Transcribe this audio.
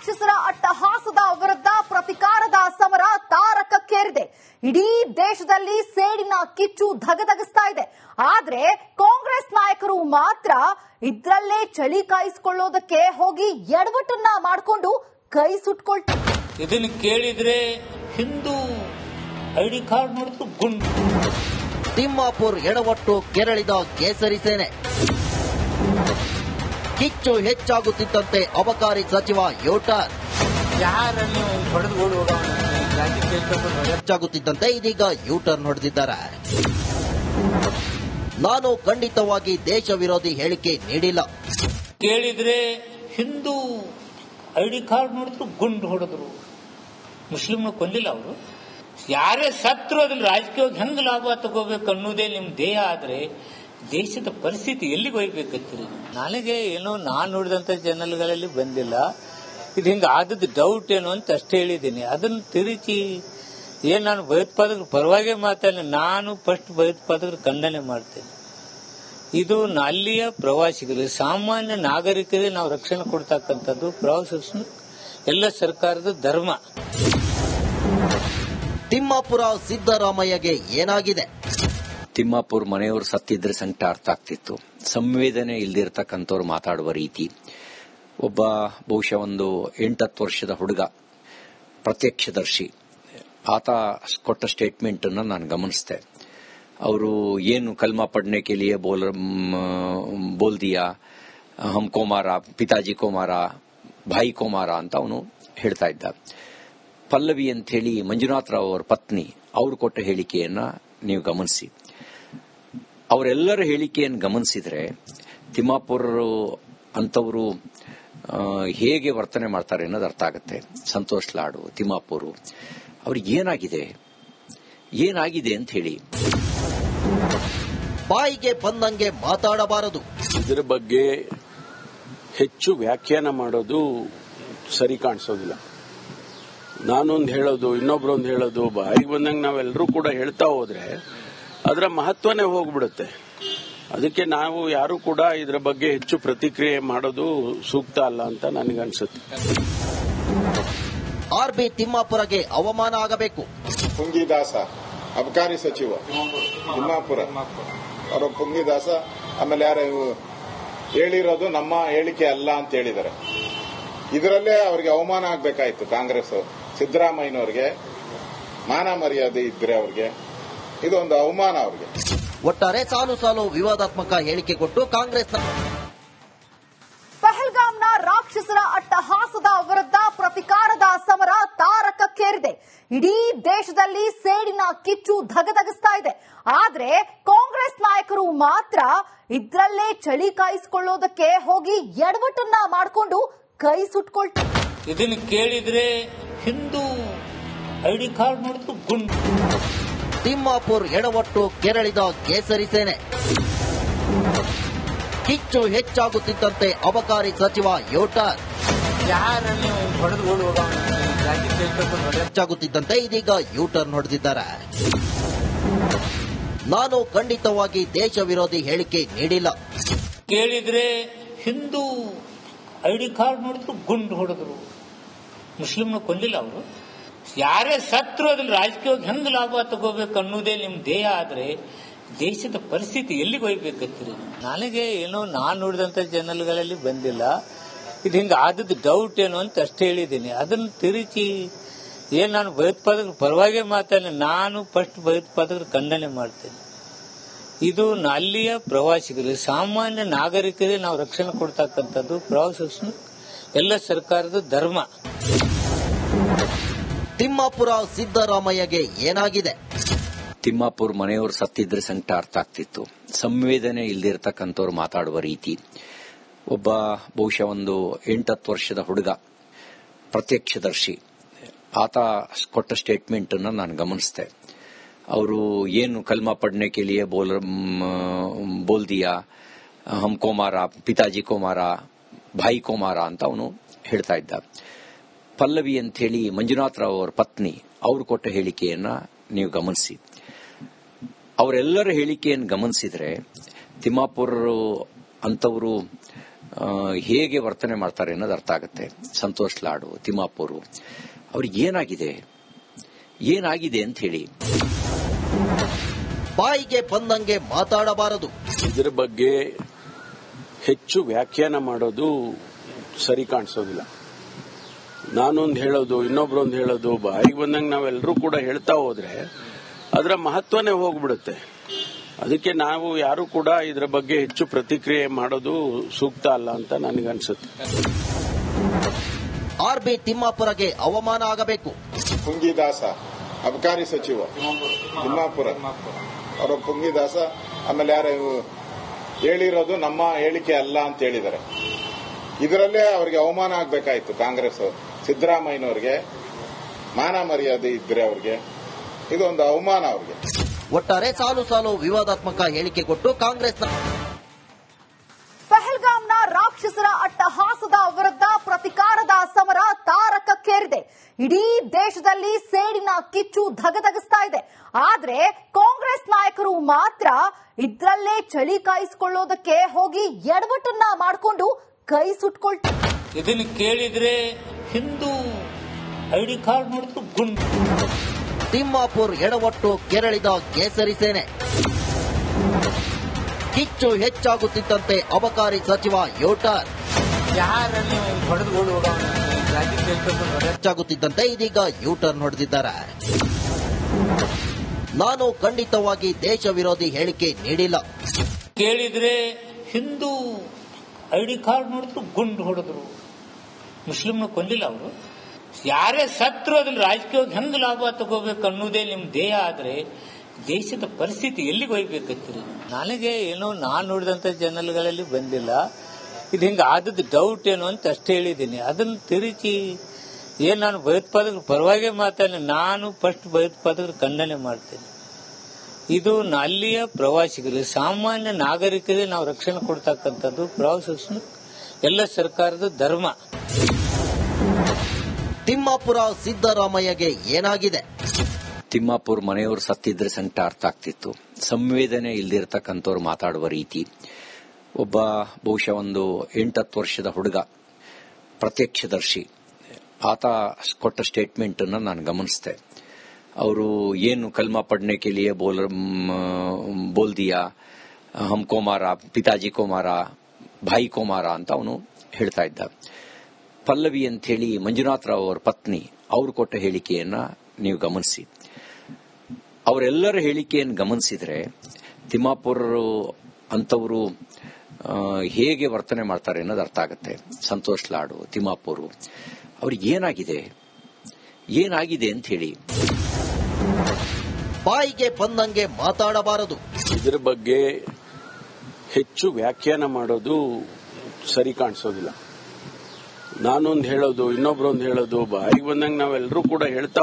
ರಾಕ್ಷಸರ ಅಟ್ಟಹಾಸದ ವಿರುದ್ಧ ಪ್ರತಿಕಾರದ ಸಮರ ತಾರಕಕ್ಕೇರಿದೆ. ಇಡೀ ದೇಶದಲ್ಲಿ ಸೇಡಿನ ಕಿಚ್ಚು ಧಗಧಗಿಸ್ತಾ ಇದೆ. ಆದ್ರೆ ಕಾಂಗ್ರೆಸ್ ನಾಯಕರು ಮಾತ್ರ ಇದ್ರಲ್ಲೇ ಚಳಿ ಕಾಯಿಸಿಕೊಳ್ಳೋದಕ್ಕೆ ಹೋಗಿ ಎಡವಟ್ಟನ್ನ ಮಾಡಿಕೊಂಡು ಕೈ ಸುಟ್ಕೊಳ್ತಾರೆ. ಇದನ್ನು ಕೇಳಿದ್ರೆ ಹಿಂದೂ ಐಡಿ ಕಾರ್ಡ್ ನೋಡಿದ್ರು ಗುಂಡು. ತಿಮ್ಮಾಪುರ್ ಎಡವಟ್ಟು ಕೆರಳಿದ ಕೇಸರಿ ಸೇನೆ. ಕಿಚ್ಚು ಹೆಚ್ಚಾಗುತ್ತಿದ್ದಂತೆ ಅಬಕಾರಿ ಸಚಿವ ಯೂಟರ್ನ್. ಹೆಚ್ಚಾಗುತ್ತಿದ್ದಂತೆ ಇದೀಗ ಯೂಟರ್ನ್ ಹೊಡೆದಿದ್ದಾರೆ. ನಾನು ಖಂಡಿತವಾಗಿ ದೇಶ ವಿರೋಧಿ ಹೇಳಿಕೆ ನೀಡಿಲ್ಲ. ಕೇಳಿದ್ರೆ ಹಿಂದೂ ಐಡಿ ಕಾರ್ಡ್ ನೋಡಿದ್ರು ಗುಂಡು ಹೊಡೆದ್ರು. ಮುಸ್ಲಿಮ್ನ ಕೊಂದಿಲ್ಲ ಅವರು. ಯಾರೇ ಸತ್ರು ಅದ್ರಲ್ಲಿ ರಾಜಕೀಯವಾಗಿ ಹೆಂಗ್ ಲಾಭ ತಗೋಬೇಕು ಅನ್ನೋದೇ ನಿಮ್ ದೇಹ ಆದ್ರೆ ದೇಶದ ಪರಿಸ್ಥಿತಿ ಎಲ್ಲಿಗೆ ಹೋಗ್ಬೇಕತ್ತೀರಿ? ನನಗೆ ಏನೋ ನಾನು ನೋಡಿದಂತ ಚಾನೆಲ್ಗಳಲ್ಲಿ ಬಂದಿಲ್ಲ. ಇದು ಹಿಂಗ ಆದದ್ದು ಡೌಟ್ ಏನು ಅಂತ ಅಷ್ಟೇ ಹೇಳಿದ್ದೀನಿ. ಅದನ್ನು ತಿರುಚಿ ನಾನು ಭಯೋತ್ಪಾದಕರ ಪರವಾಗಿ ಮಾತಾಡಿ ನಾನು ಫಸ್ಟ್ ಭಯೋತ್ಪಾದಕರ ಖಂಡನೆ ಮಾಡ್ತೇನೆ. ಇದು ಅಲ್ಲಿಯ ಪ್ರವಾಸಿಗರಿಗೆ, ಸಾಮಾನ್ಯ ನಾಗರಿಕರಿಗೆ ನಾವು ರಕ್ಷಣೆ ಕೊಡ್ತಕ್ಕಂಥದ್ದು ಪ್ರವಾಸ ಎಲ್ಲ ಸರ್ಕಾರದ ಧರ್ಮ. ತಿಮ್ಮಾಪುರ ಸಿದ್ದರಾಮಯ್ಯಗೆ ಏನಾಗಿದೆ? ತಿಮ್ಮಾಪುರ್ ಮನೆಯವರು ಸತ್ತಿದ್ರೆ ಸಂಕಟ ಅರ್ಥ ಆಗ್ತಿತ್ತು. ಸಂವೇದನೆ ಇಲ್ದಿರ್ತಕ್ಕಂಥವ್ರು ಮಾತಾಡುವ ರೀತಿ. ಒಬ್ಬ ಬಹುಶಃ ಒಂದು 8-10 ವರ್ಷದ ಹುಡುಗ, ಪ್ರತ್ಯಕ್ಷದರ್ಶಿ, ಆತ ಕೊಟ್ಟ ಸ್ಟೇಟ್ಮೆಂಟ್ ಅನ್ನು ನಾನು ಗಮನಿಸಿದೆ. ಅವರು ಏನು ಕಲ್ಮಾ ಪಡ್ನೆ ಕೆ ಲಿಯೆ ಬೋಲ್ ದಿಯಾ, ಹಮ್ ಕೋ ಮಾರಾ, ಪಿತಾಜಿ ಕೋ ಮಾರಾ, ಭಾಯಿ ಕೋ ಮಾರಾ ಅಂತ ಅವನು ಹೇಳ್ತಾ ಇದ್ದ. ಪಲ್ಲವಿ ಅಂತ ಹೇಳಿ ಮಂಜುನಾಥ್ ರಾವ್ ಅವರ ಪತ್ನಿ, ಅವರು ಕೊಟ್ಟ ಹೇಳಿಕೆಯನ್ನ ನೀವು ಗಮನಿಸಿ. ಅವರೆಲ್ಲರ ಹೇಳಿಕೆಯನ್ನು ಗಮನಿಸಿದ್ರೆ ತಿಮ್ಮಾಪುರ್ ಅಂತವರು ಹೇಗೆ ವರ್ತನೆ ಮಾಡ್ತಾರೆ ಅನ್ನೋದು ಅರ್ಥ ಆಗುತ್ತೆ. ಸಂತೋಷ್ ಲಾಡು, ತಿಮ್ಮಾಪುರ್ ಅವ್ರಿಗೆ ಏನಾಗಿದೆ ಅಂತ ಹೇಳಿ. ಬಾಯಿಗೆ ಬಂದಂಗೆ ಮಾತಾಡಬಾರದು. ಇದರ ಬಗ್ಗೆ ಹೆಚ್ಚು ವ್ಯಾಖ್ಯಾನ ಮಾಡೋದು ಸರಿ ಕಾಣಿಸೋದಿಲ್ಲ. ನಾನೊಂದು ಹೇಳೋದು, ಇನ್ನೊಬ್ರೊಂದು ಹೇಳೋದು, ಬಾಯಿಗೆ ಬಂದಂಗೆ ನಾವೆಲ್ಲರೂ ಕೂಡ ಹೇಳ್ತಾ ಹೋದ್ರೆ ಅದರ ಮಹತ್ವನೇ ಹೋಗ್ಬಿಡುತ್ತೆ. ಅದಕ್ಕೆ ನಾವು ಯಾರು ಕೂಡ ಇದರ ಬಗ್ಗೆ ಹೆಚ್ಚು ಪ್ರತಿಕ್ರಿಯೆ ಮಾಡೋದು ಸೂಕ್ತ ಅಲ್ಲ ಅಂತ ನನಗನ್ಸುತ್ತೆ. ಆರ್ಬಿ ತಿಮ್ಮಾಪುರಗೆ ಅವಮಾನ ಆಗಬೇಕು. ಪುಂಗಿದಾಸ ಅಬಕಾರಿ ಸಚಿವ ತಿಮ್ಮಾಪುರ ಅವರು ಪುಂಗಿದಾಸ, ಆಮೇಲೆ ಯಾರು ಹೇಳಿರೋದು ನಮ್ಮ ಹೇಳಿಕೆ ಅಲ್ಲ ಅಂತ ಹೇಳಿದ್ದಾರೆ. ಇದರಲ್ಲೇ ಅವರಿಗೆ ಅವಮಾನ ಆಗಬೇಕಾಯ್ತು. ಕಾಂಗ್ರೆಸ್ ಸಿದ್ದರಾಮಯ್ಯನವ್ರಿಗೆ ಮಾನ ಮರ್ಯಾದೆ ಇದ್ರೆ ಅವ್ರಿಗೆ ಇದೊಂದು ಅವಮಾನ ಅವ್ರಿಗೆ. ಒಟ್ಟಾರೆ ಸಾಲು ವಿವಾದಾತ್ಮಕ ಹೇಳಿಕೆ ಕೊಟ್ಟು ಕಾಂಗ್ರೆಸ್ ಪಹಲ್ಗಾಮ್ನ ರಾಕ್ಷಸರ ಅಟ್ಟಹಾಸದ ವಿರುದ್ಧ ಪ್ರತಿಕಾರದ ಸಮರ ತಾರಕಕ್ಕೇರಿದೆ. ಇಡೀ ದೇಶದಲ್ಲಿ ಸೇಡಿನ ಕಿಚ್ಚು ಧಗಧಗಿಸ್ತಾ ಇದೆ. ಆದ್ರೆ ಕಾಂಗ್ರೆಸ್ ನಾಯಕರು ಮಾತ್ರ ಇದ್ರಲ್ಲೇ ಚಳಿ ಕಾಯಿಸಿಕೊಳ್ಳೋದಕ್ಕೆ ಹೋಗಿ ಎಡವಟ್ಟನ್ನ ಮಾಡಿಕೊಂಡು ಕೈ ಸುಟ್ಕೊಳ್ತಾರೆ. ಇದನ್ನು ಕೇಳಿದ್ರೆ ಹಿಂದೂ ಐಡಿ ಕಾರ್ಡ್ ನೋಡಿದ್ರು ಗುಂಡು. ತಿಮ್ಮಾಪುರ್ ಎಡವಟ್ಟು ಕೆರಳಿದ ಕೇಸರಿ ಸೇನೆ. ಕಿಚ್ಚು ಹೆಚ್ಚಾಗುತ್ತಿದ್ದಂತೆ ಅಬಕಾರಿ ಸಚಿವ ಯೂಟರ್ನ್. ಹೆಚ್ಚಾಗುತ್ತಿದ್ದಂತೆ ಇದೀಗ ಯೂಟರ್ನ್ ಹೊಡೆದಿದ್ದಾರೆ. ನಾನು ಖಂಡಿತವಾಗಿ ದೇಶ ವಿರೋಧಿ ಹೇಳಿಕೆ ನೀಡಿಲ್ಲ. ಕೇಳಿದ್ರೆ ಹಿಂದೂ ಐಡಿ ಕಾರ್ಡ್ ನೋಡಿದ್ರು ಗುಂಡು ಹೊಡೆದ್ರು. ಮುಸ್ಲಿಮ್ನ ಕೊಂದಿಲ್ಲ ಅವರು. ಯಾರೇ ಸತ್ರು ಅದ್ರಲ್ಲಿ ರಾಜಕೀಯವಾಗಿ ಹೆಂಗ್ ಲಾಭ ತಗೋಬೇಕು ಅನ್ನೋದೇ ನಿಮ್ ದೇಹ ಆದ್ರೆ ದೇಶದ ಪರಿಸ್ಥಿತಿ ಎಲ್ಲಿಗೆ ಹೋಗ್ಬೇಕತ್ತೀರಿ? ನನಗೆ ಏನೋ ನಾನು ನೋಡಿದಂತ ಚಾನೆಲ್ಗಳಲ್ಲಿ ಬಂದಿಲ್ಲ. ಇದು ಹಿಂಗ ಆದದ್ದು ಡೌಟ್ ಏನು ಅಂತ ಅಷ್ಟೇ ಹೇಳಿದ್ದೀನಿ. ಅದನ್ನು ತಿರುಚಿ ನಾನು ಭಯೋತ್ಪಾದಕರ ಪರವಾಗಿ ಮಾತಾಡಿ ನಾನು ಫಸ್ಟ್ ಭಯೋತ್ಪಾದಕರ ಖಂಡನೆ ಮಾಡ್ತೇನೆ. ಇದು ಅಲ್ಲಿಯ ಪ್ರವಾಸಿಗರಿಗೆ, ಸಾಮಾನ್ಯ ನಾಗರಿಕರಿಗೆ ನಾವು ರಕ್ಷಣೆ ಕೊಡ್ತಕ್ಕಂಥದ್ದು ಪ್ರವಾಸ ಎಲ್ಲ ಸರ್ಕಾರದ ಧರ್ಮ. ತಿಮ್ಮಾಪುರ ಸಿದ್ದರಾಮಯ್ಯಗೆ ಏನಾಗಿದೆ? ತಿಮ್ಮಾಪುರ್ ಮನೆಯವರು ಸತ್ತಿದ್ರೆ ಸಂಕಟ ಅರ್ಥ ಆಗ್ತಿತ್ತು. ಸಂವೇದನೆ ಇಲ್ದಿರ್ತಕ್ಕಂಥವ್ರು ಮಾತಾಡುವ ರೀತಿ. ಒಬ್ಬ ಬಹುಶಃ ಒಂದು 8-10 ವರ್ಷದ ಹುಡುಗ, ಪ್ರತ್ಯಕ್ಷದರ್ಶಿ, ಆತ ಕೊಟ್ಟ ಸ್ಟೇಟ್ಮೆಂಟ್ ಅನ್ನು ನಾನು ಗಮನಿಸಿದೆ. ಅವರು ಏನು ಕಲ್ಮಾ ಪಡ್ನೆ ಕೆ ಲಿಯೆ ಬೋಲ್ ದಿಯಾ, ಹಮ್ ಕೋ ಮಾರಾ, ಪಿತಾಜಿ ಕೋ ಮಾರಾ, ಭಾಯಿ ಕೋ ಮಾರಾ ಅಂತ ಅವನು ಹೇಳ್ತಾ ಇದ್ದ. ಪಲ್ಲವಿ ಅಂತ ಹೇಳಿ ಮಂಜುನಾಥ್ ರಾವ್ ಅವರ ಪತ್ನಿ, ಅವರು ಕೊಟ್ಟ ಹೇಳಿಕೆಯನ್ನ ನೀವು ಗಮನಿಸಿ. ಅವರೆಲ್ಲರ ಹೇಳಿಕೆಯನ್ನು ಗಮನಿಸಿದ್ರೆ ತಿಮ್ಮಾಪುರ್ ಅಂತವರು ಹೇಗೆ ವರ್ತನೆ ಮಾಡ್ತಾರೆ ಅನ್ನೋದು ಅರ್ಥ ಆಗುತ್ತೆ. ಸಂತೋಷ್ ಲಾಡು, ತಿಮ್ಮಾಪುರ್ ಅವ್ರಿಗೆ ಏನಾಗಿದೆ ಅಂತ ಹೇಳಿ. ಬಾಯಿಗೆ ಬಂದಂಗೆ ಮಾತಾಡಬಾರದು. ಇದರ ಬಗ್ಗೆ ಹೆಚ್ಚು ವ್ಯಾಖ್ಯಾನ ಮಾಡೋದು ಸರಿ ಕಾಣಿಸೋದಿಲ್ಲ. ನಾನೊಂದು ಹೇಳೋದು, ಇನ್ನೊಬ್ರೊಂದು ಹೇಳೋದು, ಬಾಯಿಗೆ ಬಂದಂಗೆ ನಾವೆಲ್ಲರೂ ಕೂಡ ಹೇಳ್ತಾ ಹೋದ್ರೆ ಅದರ ಮಹತ್ವನೇ ಹೋಗ್ಬಿಡುತ್ತೆ. ಅದಕ್ಕೆ ನಾವು ಯಾರು ಕೂಡ ಇದರ ಬಗ್ಗೆ ಹೆಚ್ಚು ಪ್ರತಿಕ್ರಿಯೆ ಮಾಡೋದು ಸೂಕ್ತ ಅಲ್ಲ ಅಂತ ನನಗನ್ಸುತ್ತೆ. ಆರ್.ಬಿ. ತಿಮ್ಮಾಪುರಗೆ ಅವಮಾನ ಆಗಬೇಕು. ಪುಂಗಿದಾಸ ಅಬಕಾರಿ ಸಚಿವ ತಿಮ್ಮಾಪುರ ಅವರ ಪುಂಗಿದಾಸ, ಆಮೇಲೆ ಯಾರು ಹೇಳಿರೋದು ನಮ್ಮ ಹೇಳಿಕೆ ಅಲ್ಲ ಅಂತ ಹೇಳಿದ್ದಾರೆ. ಇದರಲ್ಲೇ ಅವರಿಗೆ ಅವಮಾನ ಆಗಬೇಕಾಯ್ತು. ಕಾಂಗ್ರೆಸ್ ಸಿದ್ದರಾಮಯ್ಯನವ್ರಿಗೆ ಮಾನ ಮರ್ಯಾದೆ ಇದ್ರೆ ಅವ್ರಿಗೆ ಇದೊಂದು ಅವಮಾನ ಅವ್ರಿಗೆ. ಒಟ್ಟಾರೆ ಸಾಲು ಸಾಲು ವಿವಾದಾತ್ಮಕ ಹೇಳಿಕೆ ಕೊಟ್ಟು ಕಾಂಗ್ರೆಸ್ನ ಪಹಲ್ಗಾಮ್ನ ರಾಕ್ಷಸರ ಅಟ್ಟಹಾಸದ ವಿರುದ್ಧ ಪ್ರತಿಕಾರದ ಸಮರ ತಾರಕಕ್ಕೇರಿದೆ. ಇಡೀ ದೇಶದಲ್ಲಿ ಸೇಡಿನ ಕಿಚ್ಚು ಧಗಧಗಿಸ್ತಾ ಇದೆ. ಆದ್ರೆ ಕಾಂಗ್ರೆಸ್ ನಾಯಕರು ಮಾತ್ರ ಇದ್ರಲ್ಲೇ ಚಳಿ ಕಾಯಿಸಿಕೊಳ್ಳೋದಕ್ಕೆ ಹೋಗಿ ಎಡವಟ್ಟನ್ನ ಮಾಡಿಕೊಂಡು ಕೈ ಸುಟ್ಕೊಳ್ತಾರೆ. ಇದನ್ನು ಕೇಳಿದ್ರೆ ಹಿಂದೂ ಐಡಿ ಕಾರ್ಡ್ ನೋಡಿದ್ರು ಗುಂಡು. ತಿಮ್ಮಾಪುರ್ ಎಡವಟ್ಟು ಕೆರಳಿದ ಕೇಸರಿ ಸೇನೆ. ಕಿಚ್ಚು ಹೆಚ್ಚಾಗುತ್ತಿದ್ದಂತೆ ಅಬಕಾರಿ ಸಚಿವ ಯೋಟರ್ ಹೆಚ್ಚಾಗುತ್ತಿದ್ದಂತೆ ಇದೀಗ ಯೂಟರ್ನ್ ಹೊಡೆದಿದ್ದಾರೆ. ನಾನು ಖಂಡಿತವಾಗಿ ದೇಶ ವಿರೋಧಿ ಹೇಳಿಕೆ ನೀಡಿಲ್ಲ. ಕೇಳಿದ್ರೆ ಹಿಂದೂ ಐಡಿ ಕಾರ್ಡ್ ನೋಡಿದ್ರು ಗುಂಡು ಹೊಡೆದ್ರು. ಮುಸ್ಲಿಂನ ಕೊಂದಿಲ್ಲ ಅವರು. ಯಾರೇ ಸತ್ರು ಅದ್ರಲ್ಲಿ ರಾಜಕೀಯವಾಗಿ ಹೆಂಗ್ ಲಾಭ ತಗೋಬೇಕು ಅನ್ನೋದೇ ನಿಮ್ ದೇಹ ಆದ್ರೆ ದೇಶದ ಪರಿಸ್ಥಿತಿ ಎಲ್ಲಿಗೆ ಹೋಗ್ಬೇಕಂತೀರಿ? ನನಗೆ ಏನೋ ನಾನು ನೋಡಿದಂತ ಚಾನಲ್ಗಳಲ್ಲಿ ಬಂದಿಲ್ಲ. ಇದು ಹಿಂಗ ಆದದ್ದು ಡೌಟ್ ಏನು ಅಂತ ಅಷ್ಟೇ ಹೇಳಿದ್ದೀನಿ. ಅದನ್ನು ತಿರುಚಿ ನಾನು ಭಯೋತ್ಪಾದಕರ ಪರವಾಗಿ ಮಾತಾಡಿ, ನಾನು ಫಸ್ಟ್ ಭಯೋತ್ಪಾದಕರ ಖಂಡನೆ ಮಾಡ್ತೇನೆ. ಇದು ಅಲ್ಲಿಯ ಪ್ರವಾಸಿಗರಿಗೆ, ಸಾಮಾನ್ಯ ನಾಗರಿಕರಿಗೆ ನಾವು ರಕ್ಷಣೆ ಕೊಡ್ತಕ್ಕಂಥದ್ದು ಪ್ರವಾಸ ರಕ್ಷಣೆ ಎಲ್ಲ ಸರ್ಕಾರದ ಧರ್ಮ. ತಿಮ್ಮಾಪುರ ಸಿದ್ದರಾಮಯ್ಯಗೆ ಏನಾಗಿದೆ? ತಿಮ್ಮಾಪುರ್ ಮನೆಯವರು ಸತ್ತಿದ್ರೆ ಸಂಕಟ ಅರ್ಥ ಆಗ್ತಿತ್ತು. ಸಂವೇದನೆ ಇಲ್ದಿರ್ತಕ್ಕಂಥವ್ರು ಮಾತಾಡುವ ರೀತಿ. ಒಬ್ಬ ಬಹುಶಃ ಒಂದು 8-10 ವರ್ಷದ ಹುಡುಗ, ಪ್ರತ್ಯಕ್ಷದರ್ಶಿ, ಆತ ಕೊಟ್ಟ ಸ್ಟೇಟ್ಮೆಂಟ್ ಅನ್ನು ನಾನು ಗಮನಿಸಿದೆ. ಅವರು ಏನು ಕಲ್ಮಾ ಪಡ್ನೆ ಕೆ ಲಿಯೇ ಬೋಲ್ ದಿಯಾ, ಹಮ್ಕೋ ಮಾರಾ, ಪಿತಾಜಿ ಕೋ ಮಾರಾ, ಭಾಯಿ ಕೋ ಮಾರಾ ಅಂತ ಅವನು ಹೇಳ್ತಾ ಇದ್ದ. ಪಲ್ಲವಿ ಅಂತ ಹೇಳಿ ಮಂಜುನಾಥ್ ರಾವ್ ಅವರ ಪತ್ನಿ, ಅವರು ಕೊಟ್ಟ ಹೇಳಿಕೆಯನ್ನ ನೀವು ಗಮನಿಸಿ. ಅವರೆಲ್ಲರ ಹೇಳಿಕೆಯನ್ನು ಗಮನಿಸಿದ್ರೆ ತಿಮ್ಮಾಪುರ್ ಅಂತವರು ಹೇಗೆ ವರ್ತನೆ ಮಾಡ್ತಾರೆ ಅನ್ನೋದು ಅರ್ಥ ಆಗುತ್ತೆ. ಸಂತೋಷ್ ಲಾಡು, ತಿಮ್ಮಾಪುರ್ ಅವ್ರಿಗೆ ಏನಾಗಿದೆ ಅಂತ ಹೇಳಿ. ಬಾಯಿಗೆ ಬಂದಂಗೆ ಮಾತಾಡಬಾರದು. ಇದರ ಬಗ್ಗೆ ಹೆಚ್ಚು ವ್ಯಾಖ್ಯಾನ ಮಾಡೋದು ಸರಿ ಕಾಣಿಸೋದಿಲ್ಲ. ನಾನೊಂದು ಹೇಳೋದು, ಇನ್ನೊಬ್ರೊಂದು ಹೇಳೋದು, ಬಾಯಿಗೆ ಬಂದಂಗೆ ನಾವೆಲ್ಲರೂ ಕೂಡ ಹೇಳ್ತಾ